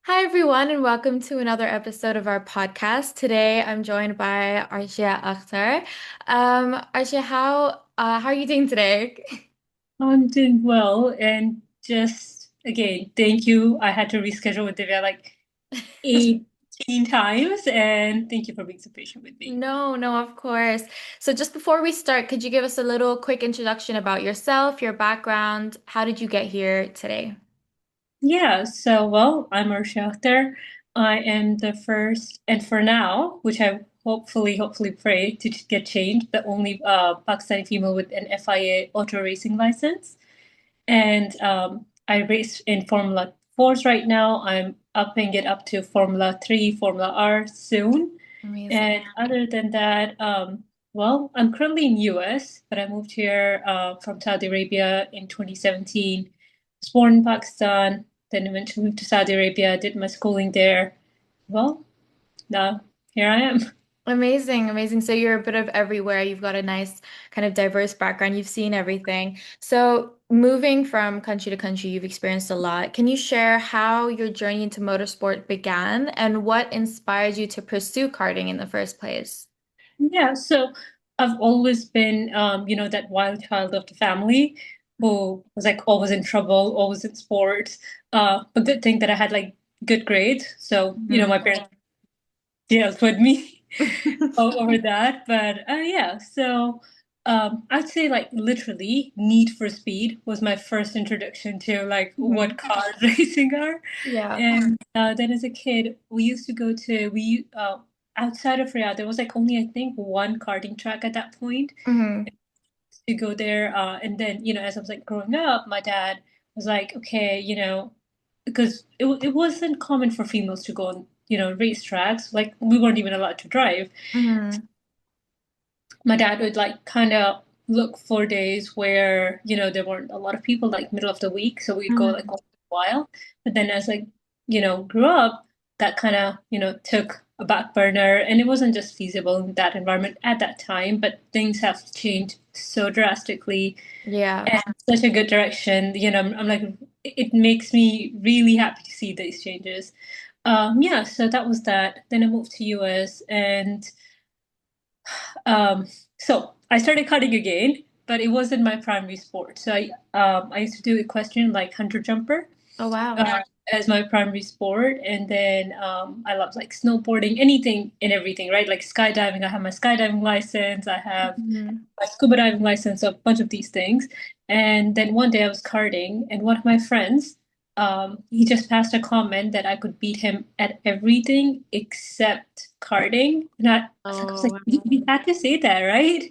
Hi, everyone, and welcome to another episode of our podcast. Today, I'm joined by Arshia Akhtar. Arshia, how are you doing today? I'm doing well, and just again, thank you. I had to reschedule with Divya like 18 times, and thank you for being so patient with me. No, no, of course. So, just before we start, could you give us a little quick introduction about yourself, your background? How did you get here today? Yeah, I'm Arshia Akhtar. I am the first, and for now, which I hopefully pray to get changed, the only Pakistani female with an FIA auto racing license. And I race in Formula 4s right now. I'm upping it up to Formula 3, Formula R soon. Amazing. And other than that, I'm currently in US, but I moved here from Saudi Arabia in 2017. Was born in Pakistan, then eventually moved to Saudi Arabia, did my schooling there. Well, now here I am. Amazing, amazing. So you're a bit of everywhere. You've got a nice kind of diverse background. You've seen everything. So moving from country to country, you've experienced a lot. Can you share how your journey into motorsport began and what inspired you to pursue karting in the first place? Yeah, so I've always been, that wild child of the family who was like always in trouble, always in sports. A good thing that I had like good grades. So, Mhm. my parents dealt with me over that. But yeah, so I'd say like literally Need for Speed was my first introduction to like what Mhm. cars racing are. Yeah. And then as a kid, we used to go to we outside of Riyadh, there was like only I think one karting track at that point Hmm. to go there. And then as I was like growing up, my dad was like, okay, because it wasn't common for females to go on race tracks. Like we weren't even allowed to drive. Hmm. My dad would like kind of look for days where there weren't a lot of people, like middle of the week, so we'd go like Hmm. once in a while. But then as like grew up, that kind of took a back burner, and it wasn't just feasible in that environment at that time. But things have changed so drastically Yeah. and such a good direction. I'm like, it makes me really happy to see these changes. Yeah, so that was that. Then I moved to US, and um, so I started cutting again, but it wasn't my primary sport. So I used to do equestrian, like hunter jumper, Oh, wow. uh, as my primary sport, and then I love like snowboarding, anything and everything, right? Like skydiving. I have my skydiving license. I have Hmm. my scuba diving license. So a bunch of these things. And then one day I was karting, and one of my friends, he just passed a comment that I could beat him at everything except karting. And I was Oh, like, you had to say that, right?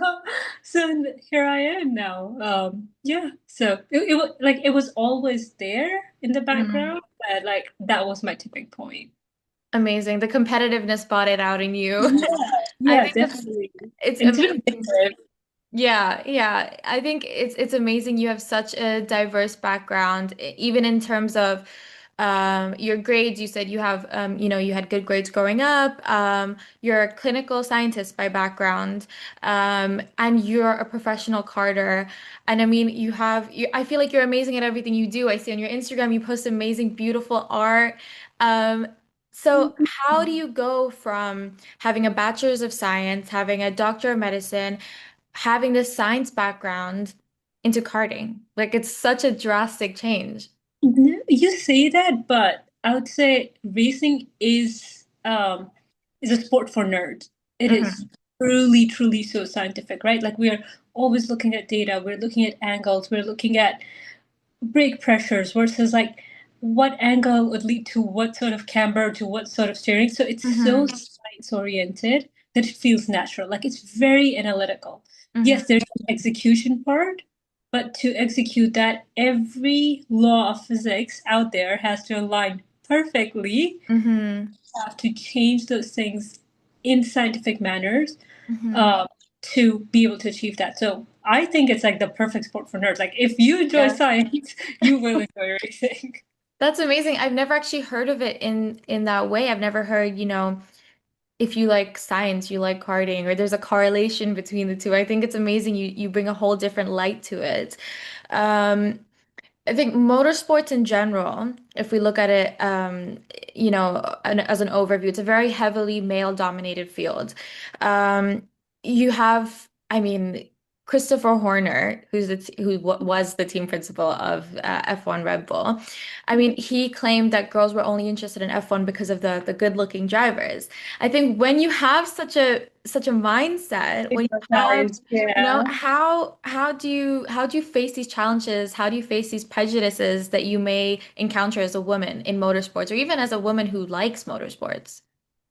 wow. So here I am now. Yeah. So it was always there in the background, but like that was my tipping point. Amazing. The competitiveness brought it out in you. Yeah, I yeah, think definitely. it's And it's been amazing. addictive. Yeah, yeah. I think it's amazing you have such a diverse background, even in terms of your grades. You said you have you had good grades growing up. You're a clinical scientist by background, and you're a professional carter. And I mean, I feel like you're amazing at everything you do. I see on your Instagram you post amazing, beautiful art. Um, so how do you go from having a bachelor's of science, having a doctor of medicine, having this science background into karting? Like it's such a drastic change. No, you say that, but I would say racing is a sport for nerds. It is Hmm. truly so scientific, right? Like we are always looking at data, we're looking at angles, we're looking at brake pressures versus like what angle would lead to what sort of camber to what sort of steering. So it's so Hmm. science oriented that it feels natural. Like it's very analytical. Hmm. Yes, there's an execution part, but to execute that, every law of physics out there has to align perfectly. Hmm. You have to change those things in scientific manners Hmm. uh, to be able to achieve that. So I think it's like the perfect sport for nerds. Like if you enjoy Yeah. science, you will enjoy racing. That's amazing. I've never actually heard of it in that way. I've never heard, if you like science, you like karting, or there's a correlation between the two. I think it's amazing you bring a whole different light to it. Um, I think motorsports in general, if we look at it, as an overview, it's a very heavily male-dominated field. Um, you have, I mean, Christopher Horner, was the team principal of F1 Red Bull. I mean, he claimed that girls were only interested in F1 because of the good-looking drivers. I think when you have such a mindset, In when your you have mind, yeah. how do you face these challenges? How do you face these prejudices that you may encounter as a woman in motorsports, or even as a woman who likes motorsports?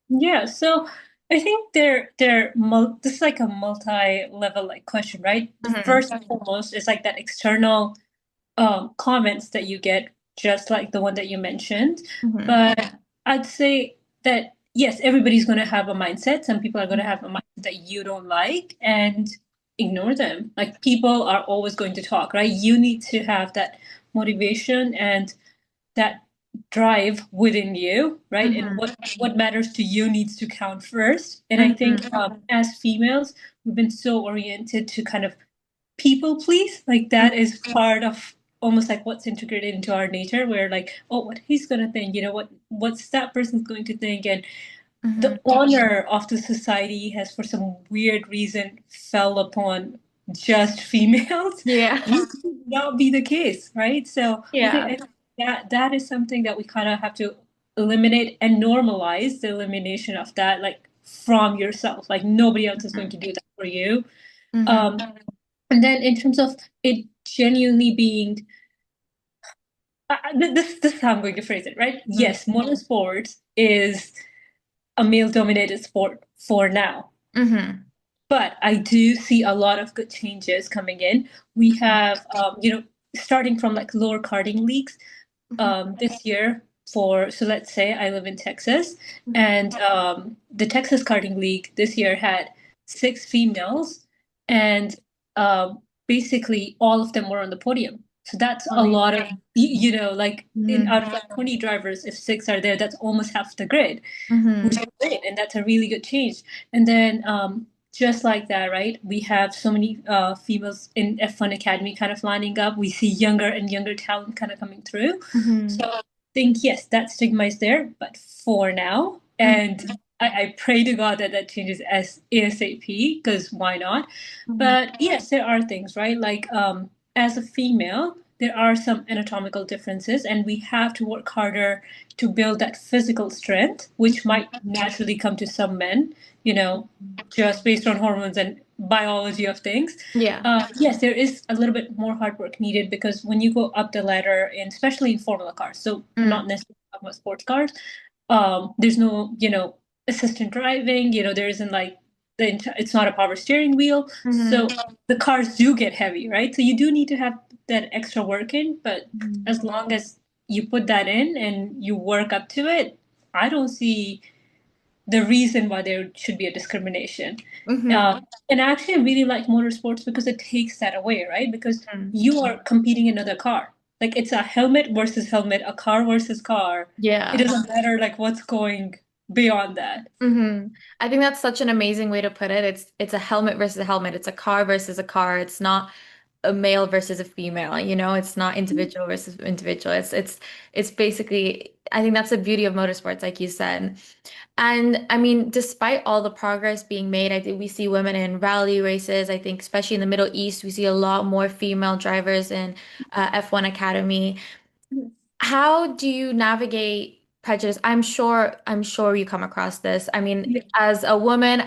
Yeah, so I think this is like a multi-level like question, right? The Hmm. first and foremost is like that external comments that you get, just like the one that you mentioned. Hmm. But I'd say that yes, everybody's going to have a mindset. Some people are going to have a mindset that you don't like, and ignore them. Like people are always going to talk, right? You need to have that motivation and that drive within you, right? And Hmm. what matters to you needs to count first. And I think Hmm. as females, we've been so oriented to kind of people please. Like that is part of almost like what's integrated into our nature. Where like, oh, what he's gonna think, what's that person's going to think, and Hmm. the honor of the society has, for some weird reason, fell upon just females. Yeah. This should not be the case, right? So Yeah. I think that is something that we kind of have to eliminate and normalize the elimination of that, like from yourself. Like nobody else is going to do that for you. Hmm. Um, and then in terms of it genuinely being, this is how I'm going to phrase it, right? Hmm. Yes, motorsports is a male-dominated sport for now. Hmm. But I do see a lot of good changes coming in. We have, starting from like lower karting leagues this year so let's say I live in Texas, Hmm. and the Texas Karting League this year had six females, and basically all of them were on the podium. So that's a Amazing. lot of, like in Hmm. out of like 20 drivers, if six are there, that's almost half the grid, which Hmm. is great, and that's a really good change. And then just like that, right? We have so many females in F1 Academy kind of lining up. We see younger and younger talent kind of coming through. So Hmm. I think yes, that stigma is there, but for now, and I pray to God that that changes as ASAP, because why not? Hmm. But yes, there are things, right? Like as a female, there are some anatomical differences, and we have to work harder to build that physical strength, which might naturally come to some men, just based on hormones and biology of things. Yeah. Yes, there is a little bit more hard work needed, because when you go up the ladder, and especially in Formula cars, so Mm. not necessarily talking about sports cars, there's no, assistant driving, there isn't like it's not a power steering wheel. So Hmm. the cars do get heavy, right? So you do need to have that extra work in, but Hmm. as long as you put that in and you work up to it, I don't see the reason why there should be a discrimination. Hmm. And actually, I really like motorsports because it takes that away, right? Because Hmm. you are competing in another car. Like it's a helmet versus helmet, a car versus car. It Yeah. doesn't matter like what's going beyond that. Hmm. I think that's such an amazing way to put it. It's a helmet versus a helmet. It's a car versus a car. It's not a male versus a female, It's not individual versus individual. It's basically, I think that's the beauty of motorsports, like you said. And I mean, despite all the progress being made, I think we see women in rally races. I think especially in the Middle East, we see a lot more female drivers in F1 Academy. How do you navigate prejudice? I'm sure you come across this. I mean, Yeah. as a woman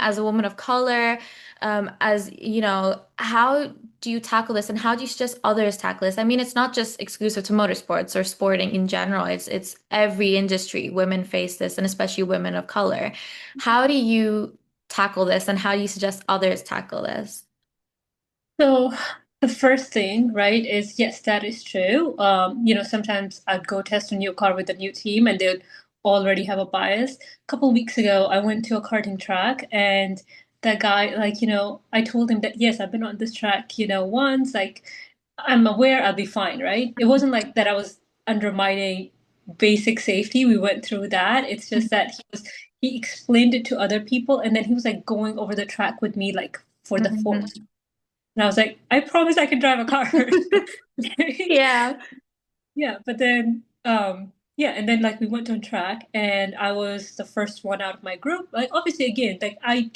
of color, as you know, how do you tackle this and how do you suggest others tackle this? I mean, it's not just exclusive to motorsports or sporting in general. It's every industry. Women face this, and especially women of color. How do you tackle this and how do you suggest others tackle this? So the first thing, right, is yes, that is true. Sometimes I'd go test a new car with a new team and they'd already have a bias. A couple weeks ago, I went to a karting track, and that guy, like, I told him that yes, I've been on this track, once, like I'm aware I'll be fine, right? It wasn't like that I was undermining basic safety. We went through that. It's just that he explained it to other people, and then he was like going over the track with me like for the fourth. Mhm. And I was like, I promise I can drive a car. Yeah. Yeah, but then yeah, and then like we went on track and I was the first one out of my group. Like obviously again, like I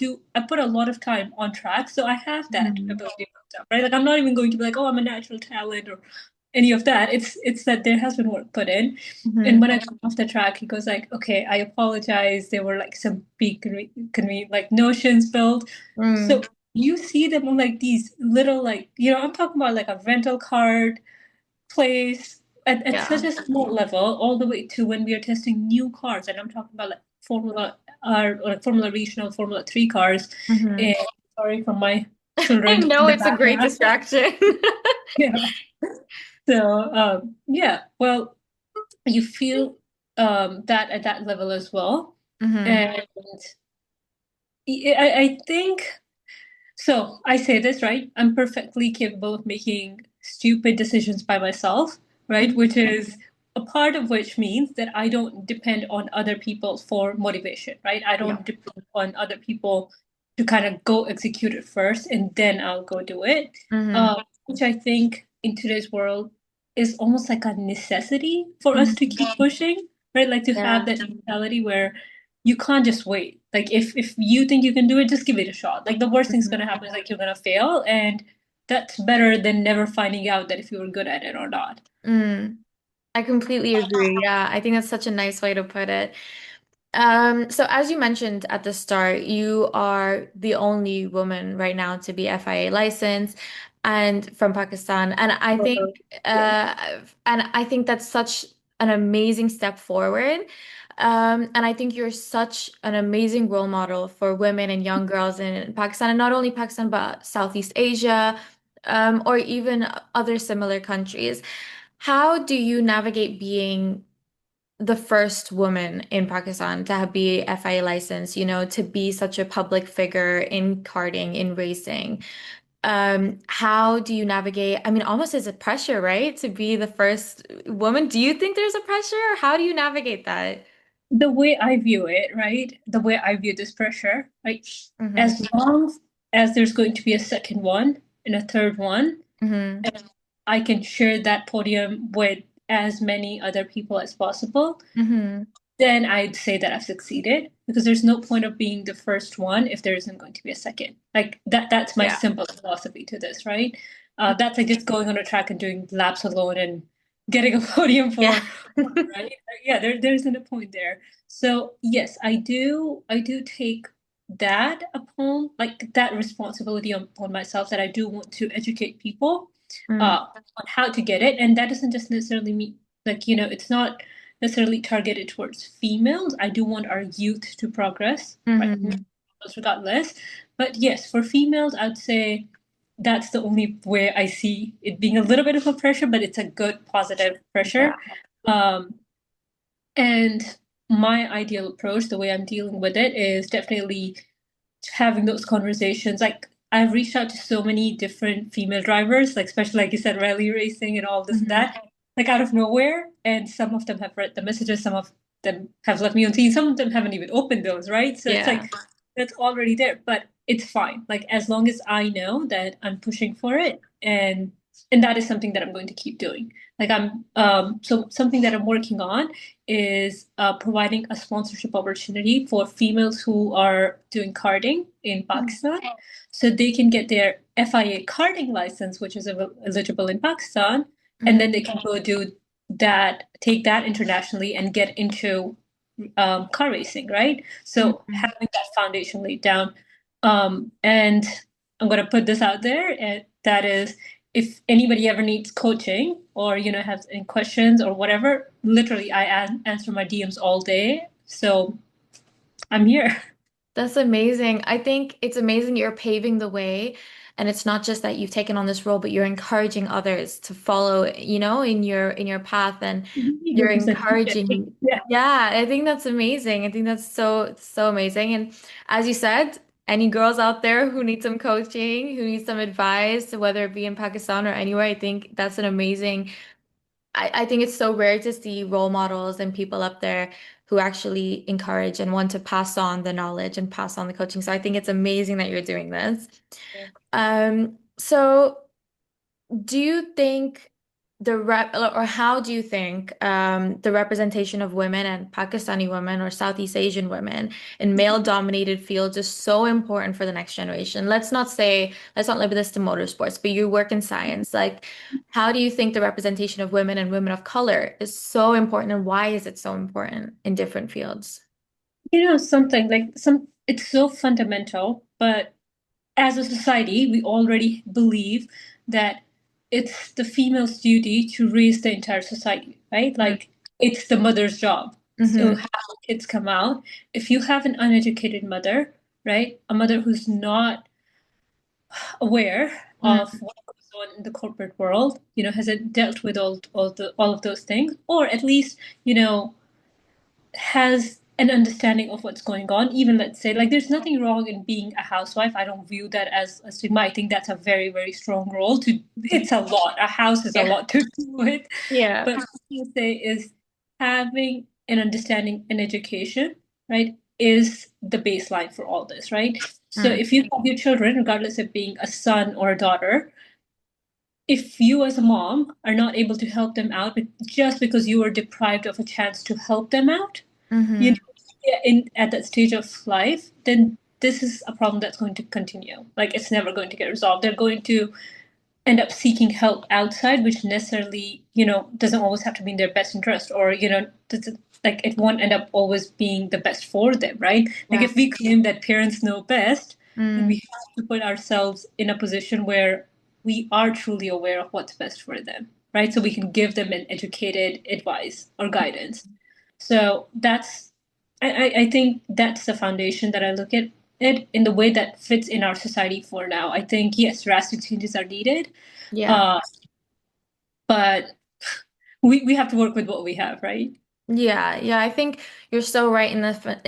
put a lot of time on track, so I have that Mhm. ability built up, right? Like I'm not even going to be like, oh, I'm a natural talent or any of that. It's that there has been work put in. And Mhm. when I got off the track, he goes like, okay, I apologize. There were like some big like notions built. So Mm. you see them on like these little like, I'm talking about like a rental card place at such Yeah. a small level, all the way to when we are testing new cars, and I'm talking about like Formula R or like Formula Regional, Formula 3 cars. And Mhm. sorry for my I children in know the it's a great background. distraction. Yeah. So yeah, well, you feel that at that level as well. Hmm. And I think so. I say this, right? I'm perfectly capable of making stupid decisions by myself, right? Which is a part of which means that I don't depend on other people for motivation, right? I Yeah. don't depend on other people to kind of go execute it first and then I'll go do it. Hmm. Which I think in today's world is almost like a necessity for us to Hmm. keep pushing, right? Like to have Yeah. that mentality where you can't just wait. Like if you think you can do it, just give it a shot. Like the worst thing's gonna happen is like you're gonna fail, and that's better than never finding out that if you were good at it or not. Mm. I completely agree. Yeah, I think that's such a nice way to put it. So as you mentioned at the start, you are the only woman right now to be FIA licensed and from Pakistan. Yeah. And I think that's such an amazing step forward. And I think you're such an amazing role model for women and young girls in Pakistan, and not only Pakistan, but Southeast Asia, or even other similar countries. How do you navigate being the first woman in Pakistan to be FIA licensed, to be such a public figure in karting, in racing? How do you navigate? I mean, almost as a pressure, right? To be the first woman. Do you think there's a pressure? Or how do you navigate that? The way I view it, right? The way I view this pressure, right? Mm-hmm. As long as there's going to be a second one and a third one, Mm-hmm. and I can share that podium with as many other people as possible, Mm-hmm. then I'd say that I've succeeded because there's no point of being the first one if there isn't going to be a second. Like that's my Yeah. simple philosophy to this, right? That's like just going on a track and doing laps alone and getting a podium Yeah. for one, right? Yeah, there isn't a point there. So yes, I do take that upon like that responsibility upon myself that I do want to educate people Mm-hmm. on how to get it. And that doesn't just necessarily mean like, it's not necessarily targeted towards females. I do want our youth to progress, right? Mm-hmm. Regardless. But yes, for females, I'd say that's the only way I see it being a little bit of a pressure, but it's a good positive Yeah. pressure. Um, and my ideal approach, the way I'm dealing with it, is definitely having those conversations. Like I've reached out to so many different female drivers, like especially like you said, rally racing and all this and Mm-hmm. that, like out of nowhere. And some of them have read the messages, some of them have left me on scene, some of them haven't even opened those, right? So it's Yeah. like that's already there, but it's fine. Like as long as I know that I'm pushing for it and that is something that I'm going to keep doing. Like so something that I'm working on is providing a sponsorship opportunity for females who are doing karting in Pakistan. So they can get their FIA karting license, which is eligible in Pakistan, and Mm-hmm. then they can go do that, take that internationally and get into car racing, right? So Mm-hmm. having that foundation laid down. And I'm going to put this out there, and that is if anybody ever needs coaching or has any questions or whatever, literally I answer my DMs all day. So I'm here. That's amazing. I think it's amazing you're paving the way. And it's not just that you've taken on this role, but you're encouraging others to follow, in your path, and you're 100%. encouraging. Yeah. Yeah, I think that's amazing. I think that's so amazing. And as you said, any girls out there who need some coaching, who need some advice, whether it be in Pakistan or anywhere, I think that's an amazing. I think it's so rare to see role models and people up there who actually encourage and want to pass on the knowledge and pass on the coaching. So I think it's amazing that you're doing this. So do you think the rep or how do you think the representation of women and Pakistani women or Southeast Asian women in male-dominated fields is so important for the next generation? Let's not limit this to motorsports, but you work in science. Like, how do you think the representation of women and women of color is so important, and why is it so important in different fields? Something like it's so fundamental, but as a society, we already believe that it's the female's duty to raise the entire society, right? Like it's the mother's job. So Mm-hmm. how kids come out, if you have an uneducated mother, right? A mother who's not aware of what goes on in the corporate world, hasn't dealt with all of those things, or at least, you know, has an understanding of what's going on. Even let's say, like, there's nothing wrong in being a housewife. I don't view that as a stigma. I think that's a very, very strong role to, it's a lot. A house is a Yeah. lot to do with. Yeah. But what you say is having an understanding and education, right, is the baseline for all this, right? So Mm. if you have your children, regardless of being a son or a daughter, if you as a mom are not able to help them out just because you were deprived of a chance to help them out, you know, Mm-hmm. in at that stage of life, then this is a problem that's going to continue. Like it's never going to get resolved. They're going to end up seeking help outside, which necessarily, doesn't always have to be in their best interest, or like it won't end up always being the best for them, right? Like Yeah. if we claim that parents know best, then we Mm. have to put ourselves in a position where we are truly aware of what's best for them, right? So we can give them an educated advice or guidance. So I think that's the foundation that I look at it in the way that fits in our society for now. I think, yes, drastic changes are needed, Yeah. uh, but we have to work with what we have, right? Yeah, yeah, I think you're so right in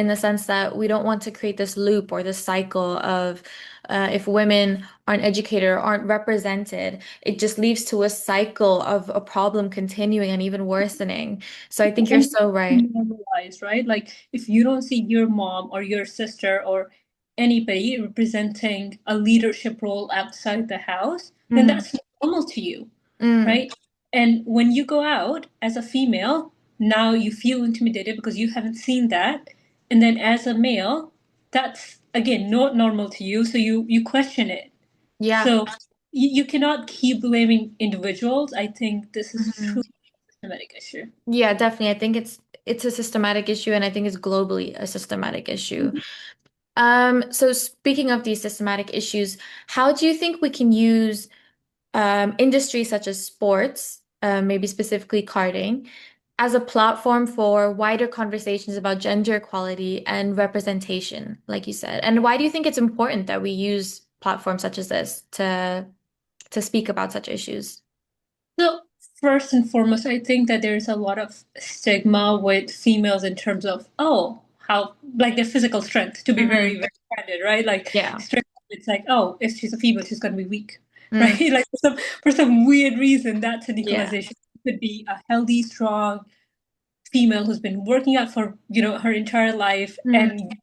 the sense that we don't want to create this loop or this cycle of if women aren't educated or aren't represented, it just leads to a cycle of a problem continuing and even worsening. So I think you're And so right. normalize, right? Like if you don't see your mom or your sister or anybody representing a leadership role outside the house, then Mm, that's normal to you, mm, right? And when you go out as a female, now you feel intimidated because you haven't seen that. And then as a male, that's again not normal to you, so you question it. yeah. So you cannot keep blaming individuals. I think this is Mhm. truly a systematic issue. Yeah, definitely. I think it's a systematic issue and I think it's globally a systematic issue. So speaking of these systematic issues, how do you think we can use industries such as sports, maybe specifically karting, as a platform for wider conversations about gender equality and representation, like you said? And why do you think it's important that we use platforms such as this to speak about such issues? So, first and foremost, I think that there's a lot of stigma with females in terms of, oh, how, like their physical strength, to be very, Hmm. very candid, right? Like, Yeah. strength, it's like, oh, if she's a female, she's going to be weak, Mm, right? Like, for some weird reason, that's an yeah. equalization. It could be a healthy, strong female who's been working out for, her entire life, Mm, and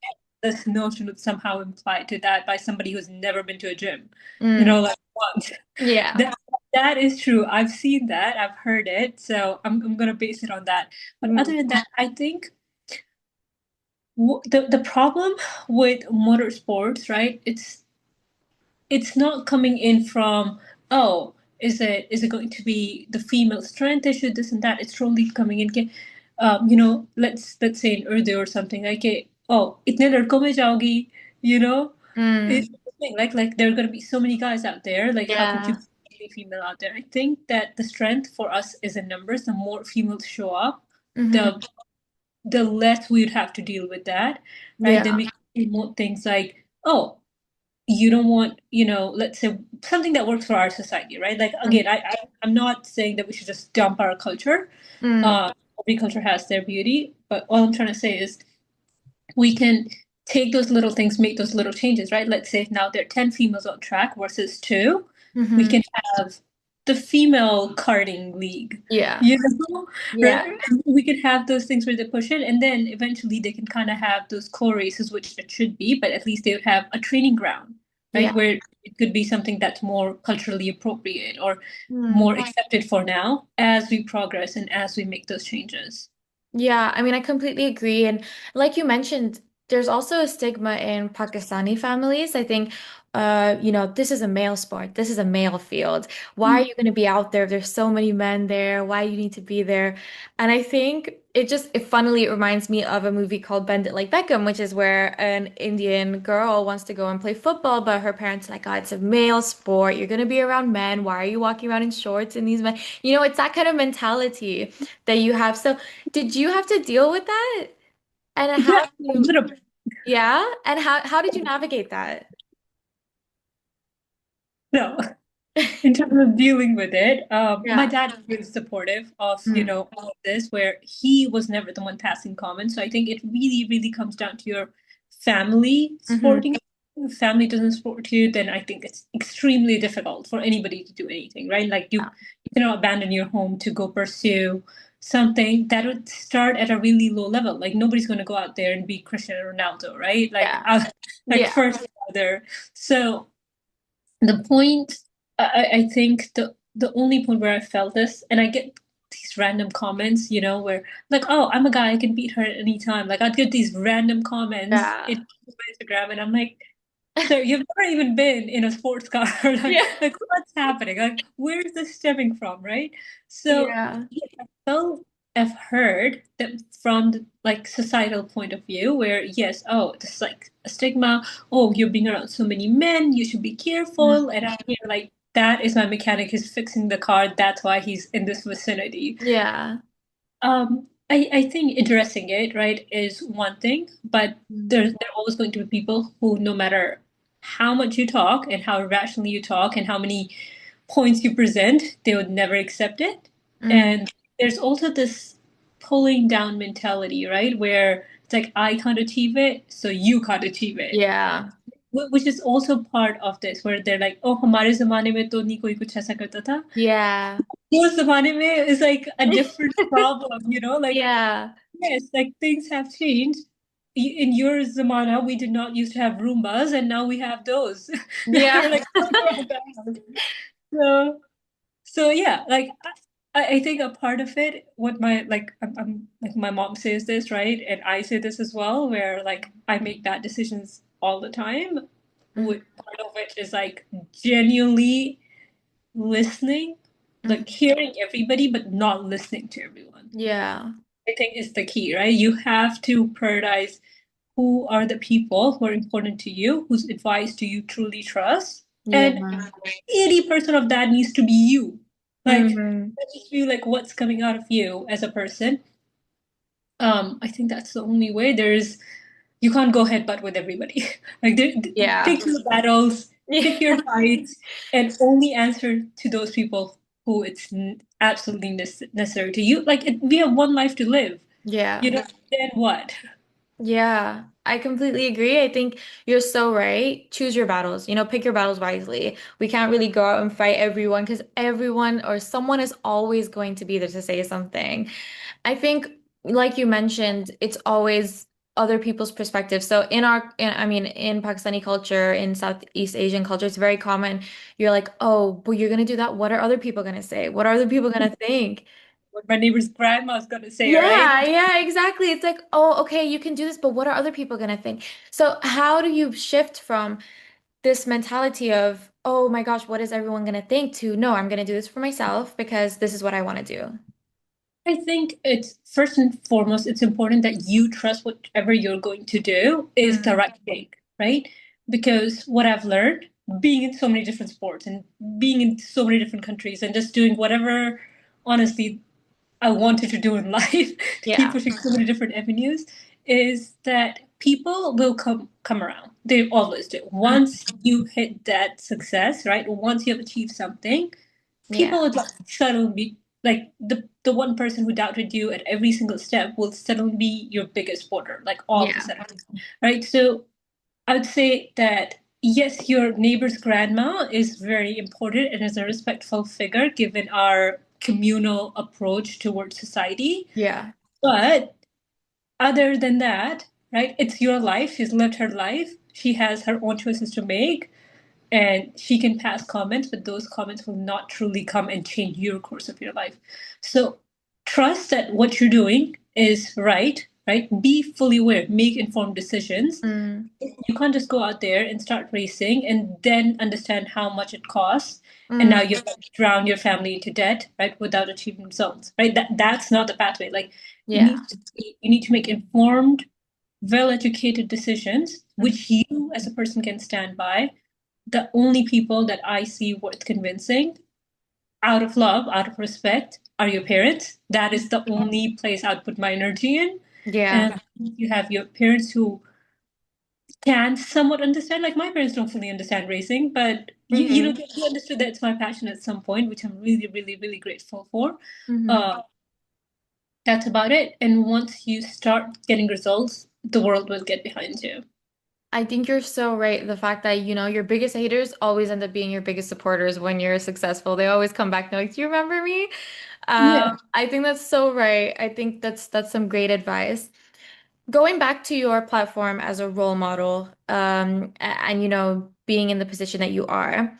this notion would somehow imply to that by somebody who's never been to a gym, mm, like once. yeah. That is true. I've seen that. I've heard it. So I'm gonna base it on that. But Mm, other than that, I think the problem with motorsports, right? It's not coming in from, oh, is it going to be the female strength issue, this and that? It's totally coming in. Let's say in Urdu or something like, oh, itne ladko mein jaogi, you know. mm, It's the thing, like there are going to be so many guys out there. Like, how could you yeah. be a female out there? I think that the strength for us is in numbers. The more females show up, Hmm. the the less we'd have to deal with that, right? Then Yeah. we can promote things like, oh, you don't want, let's say something that works for our society, right? Like Mm, again, I'm not saying that we should just dump our culture. mm, Every culture has their beauty, but all I'm trying to say is we can take those little things, make those little changes, right? Let's say now there are 10 females on track versus two. We hmm. can have the female karting league, Yeah. you know, Yeah. right? We can have those things where they push in, and then eventually they can kind of have those core races, which it should be, but at least they would have a training ground. right? Yeah. Where it could be something that's more culturally appropriate or Hmm. more accepted for now as we progress and as we make those changes. Yeah, I mean, I completely agree. And like you mentioned, there's also a stigma in Pakistani families. I think, this is a male sport. This is a male field. Why are you going to be out there? There's so many men there. Why you need to be there? And I think it reminds me of a movie called Bend It Like Beckham, which is where an Indian girl wants to go and play football, but her parents are like, oh, it's a male sport. You're going to be around men. Why are you walking around in shorts and these men? It's that kind of mentality that you have. So, did you have to deal with that? And how Yeah, did a you, little bit. yeah? And how did you navigate that? No. In terms of dealing with it, my Yeah. dad was really supportive of, Mm. all of this, where he was never the one passing comments. So I think it really, really comes down to your family Hmm. supporting you. If family doesn't support you, then I think it's extremely difficult for anybody to do anything, right? Like Yeah. you cannot abandon your home to go pursue something that would start at a really low level. Like nobody's going to go out there and be Cristiano Ronaldo, right? Like, Yeah. like Yeah. first there. So the point I think the only point where I felt this, and I get these random comments, where like, oh, I'm a guy, I can beat her at any time. Like I'd get these random comments Yeah. in Instagram, and I'm like, so you've never even been in a sports car. Yeah. Like what's happening? Like where's this stemming from, right? So Yeah. yeah, I felt I've heard that from the, like societal point of view, where yes, oh, this is like a stigma. Oh, you're being around so many men. You should be Mm. careful. And I'm here like that is my mechanic. He's fixing the car. That's why he's in this vicinity. Yeah. I think addressing it, right, is one thing, but Mm. there are always going to be people who, no matter how much you talk and how rationally you talk and how many points you present, they would never accept it. Mm. And there's also this pulling down mentality, right, where it's like, I can't achieve it, so you can't achieve it. Yeah. Which is also part of this, where they're like, oh, हमारे ज़माने में तो नहीं कोई कुछ ऐसा करता था. Yeah. Your ज़माने में is like a different problem, like Yeah. yes, like things have changed. In your zamana, we did not used to have Roombas, and now we have those that Yeah. are like so bad. So, so yeah, like I think a part of it, what my like I'm like my mom says this, right, and I say this as well, where like I make bad decisions all the time. Mhm. Part of it is like genuinely listening, Mhm. like hearing everybody, but not listening to everyone. Yeah. I think is the key, right? You have to prioritize who are the people who are important to you, whose advice do you truly trust, and Yeah. 80% of that needs to be you. Like, Hmm. that just be like what's coming out of you as a person. I think that's the only way. You can't go headbutt with everybody. Like, Yeah. pick your battles, pick your fights, and only answer to those people who it's absolutely necessary to you. Like, we have one life to live. Yeah. Then what? Yeah, I completely agree. I think you're so right. Choose your battles. Pick your battles wisely. We can't really go out and fight everyone because everyone or someone is always going to be there to say something. I think, like you mentioned, it's always other people's perspective. So I mean, in Pakistani culture, in Southeast Asian culture, it's very common. You're like, oh, but you're gonna do that. What are other people gonna say? What are other people gonna think? What my neighbor's grandma's gonna say, right? Yeah, yeah, exactly. It's like, oh, okay, you can do this, but what are other people gonna think? So how do you shift from this mentality of, oh my gosh, what is everyone gonna think to, no, I'm gonna do this for myself because this is what I want to do. I think it's first and foremost, it's important that you trust whatever you're going to do is the Mm. right thing, right? Because what I've learned being in so many different sports and being in so many different countries and just doing whatever, honestly, I wanted to do in life to keep Yeah. pushing so many different avenues is that people will come around. They always do. Mm. Once you hit that success, right? Once you have achieved something, Yeah. people would like suddenly be like the one person who doubted you at every single step will suddenly be your biggest supporter, like all of a Yeah. sudden, right? So I would say that yes, your neighbor's grandma is very important and is a respectful figure given our communal approach towards society. Yeah. But other than that, right, it's your life. She's lived her life. She has her own choices to make. and she can pass comments, but those comments will not truly come and change your course of your life. So trust that what you're doing is right, right? Be fully aware, make informed decisions. Mm, You can't just go out there and start racing and then understand how much it costs. And mm, now you've drowned your family into debt, right? Without achieving results, right? That's not the pathway. Like yeah. you need to make informed, well-educated decisions, Mm, which you as a person can stand by. The only people that I see worth convincing out of love, out of respect, are your parents. That is the only place I'd put my energy in. yeah. And you have your parents who can somewhat understand. Like my parents don't fully understand racing, but Hmm. they understood that it's my passion at some point, which I'm really, really, really grateful for. Hmm. Uh, that's about it. And once you start getting results, the world will get behind you. I think you're so right. The fact that, your biggest haters always end up being your biggest supporters when you're successful. They always come back and they're like, do you remember me? Yeah. I think that's so right. I think that's some great advice. Going back to your platform as a role model, and being in the position that you are,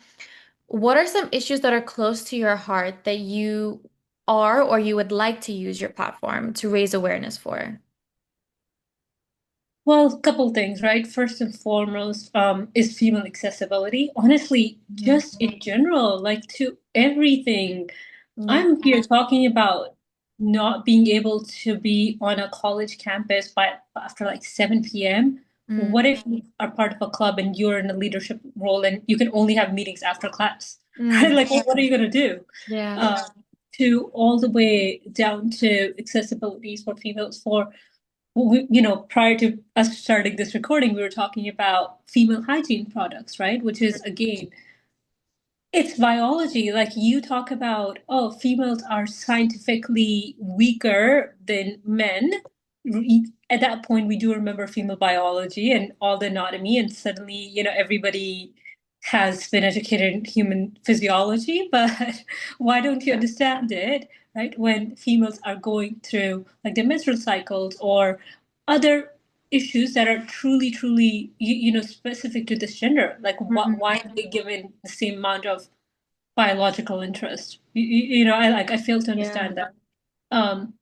what are some issues that are close to your heart that you are or you would like to use your platform to raise awareness for? Well, a couple things, right? First and foremost, is female accessibility. Honestly, Mhm. just in general, like to everything. Yeah. I'm here talking about not being able to be on a college campus by after like 7 p.m. Mm, What if you are part of a club and you're in a leadership role and you can only have meetings after class? Right? mm, Like, what are you gonna do? yeah. Um, to all the way down to accessibilities for females for prior to us starting this recording, we were talking about female hygiene products, right? Which is, again, it's biology. Like you talk about, oh, females are scientifically weaker than men. At that point, we do remember female biology and all the anatomy, and suddenly, everybody has been educated in human physiology. But why don't you Yeah. understand it, right? When females are going through like their menstrual cycles or other issues that are truly, truly, specific to this gender. Like, Mm, why are they given the same amount of biological interest? I fail to yeah. understand that. Um,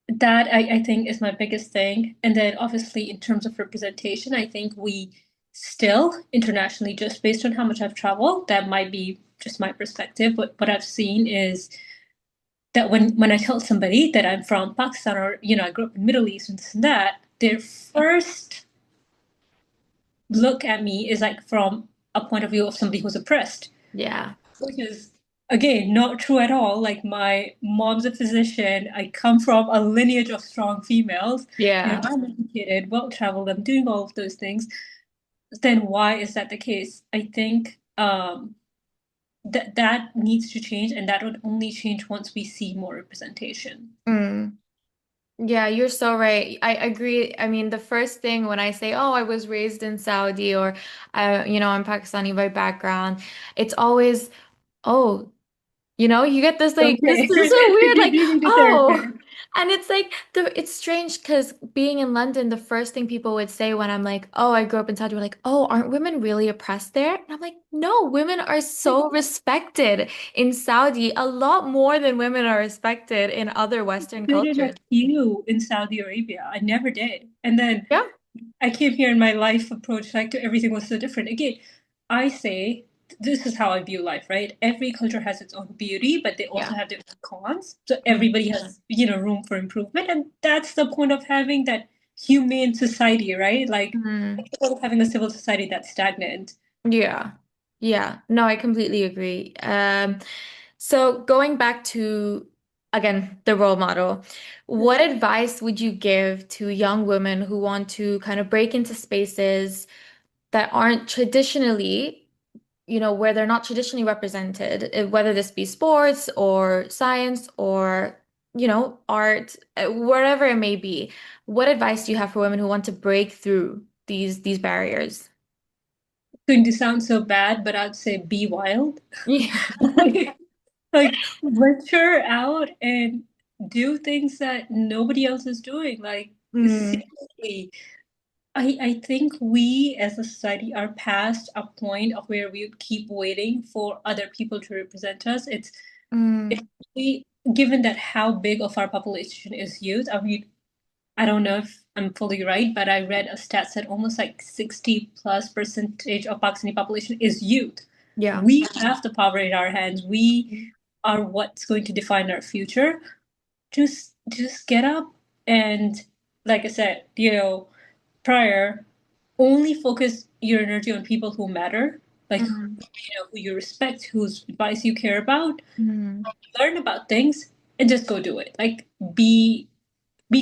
that I think is my biggest thing. And then obviously in terms of representation, I think we still internationally, just based on how much I've traveled, that might be just my perspective, but what I've seen is that when I tell somebody that I'm from Pakistan or I grew up in the Middle East and this and that, their first look at me is like from a point of view of somebody who's oppressed, Yeah. which is again not true at all. Like my mom's a physician. I come from a lineage of strong females. Yeah. I'm educated, well traveled. I'm doing all of those things. Then why is that the case? I think that needs to change, and that would only change once we see more representation. Mm. Yeah, you're so right. I agree. I mean, the first thing when I say, "Oh, I was raised in Saudi," or I'm Pakistani by background, it's always, "Oh, you get this like this Okay, is so weird, you like, do need to oh." therapist. And it's like it's strange because being in London, the first thing people would say when I'm like, "Oh, I grew up in Saudi," we're like, "Oh, aren't women really oppressed there?" And I'm like, "No, women are so respected in Saudi, a lot more than women are respected in other Western Treated cultures." like you in Saudi Arabia. I never did. And then Yeah. I came here and my life approach like to everything was so different. Again, I say this is how I view life, right? Every culture has its own beauty, but they also Yeah. have their own cons. So Mm. everybody has, room for improvement. And that's the point of having that humane society, right? Like Mm. instead of having a civil society that's stagnant. Yeah. Yeah. No, I completely agree. So going back to, again, the role model, what advice would you give to young women who want to kind of break into spaces that aren't traditionally, where they're not traditionally represented, whether this be sports or science or, art, wherever it may be. What advice do you have for women who want to break through these barriers? Going to sound so bad, but I'd say be wild. Yeah. Like venture out and do things that nobody else is doing. Like Mm, seriously, I think we as a society are past a point of where we keep waiting for other people to represent us. It's Mm, we, given that how big of our population is youth. I mean, I don't know if I'm fully right, but I read a stat that almost like 60 plus percentage of Pakistani population is youth. yeah. We have the power in our hands. We are what's going to define our future. Just get up and, like I said, prior, only focus your energy on people who matter, like Mm, who you respect, whose advice you care about. mm, Learn about things and just go do it. Like be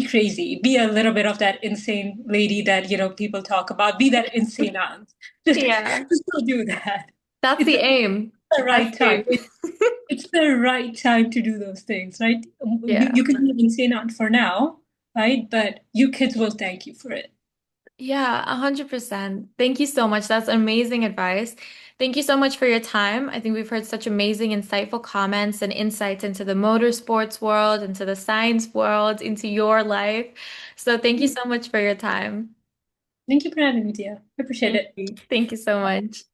crazy, be a little bit of that insane lady that people talk about, be that insane aunt. Just, yeah. just go do that. That's It's the the aim. That's right the time. aim. It's the right time to do those things, right? Yeah. You can be an insane aunt for now, right? But your kids will thank you for it. Yeah, 100%. Thank you so much. That's amazing advice. Thank you so much for your time. I think we've heard such amazing, insightful comments and insights into the motorsports world, into the science world, into your life. So thank you so much for your time. Thank you for having me, dear. I appreciate Thank it. you. Thank you so much.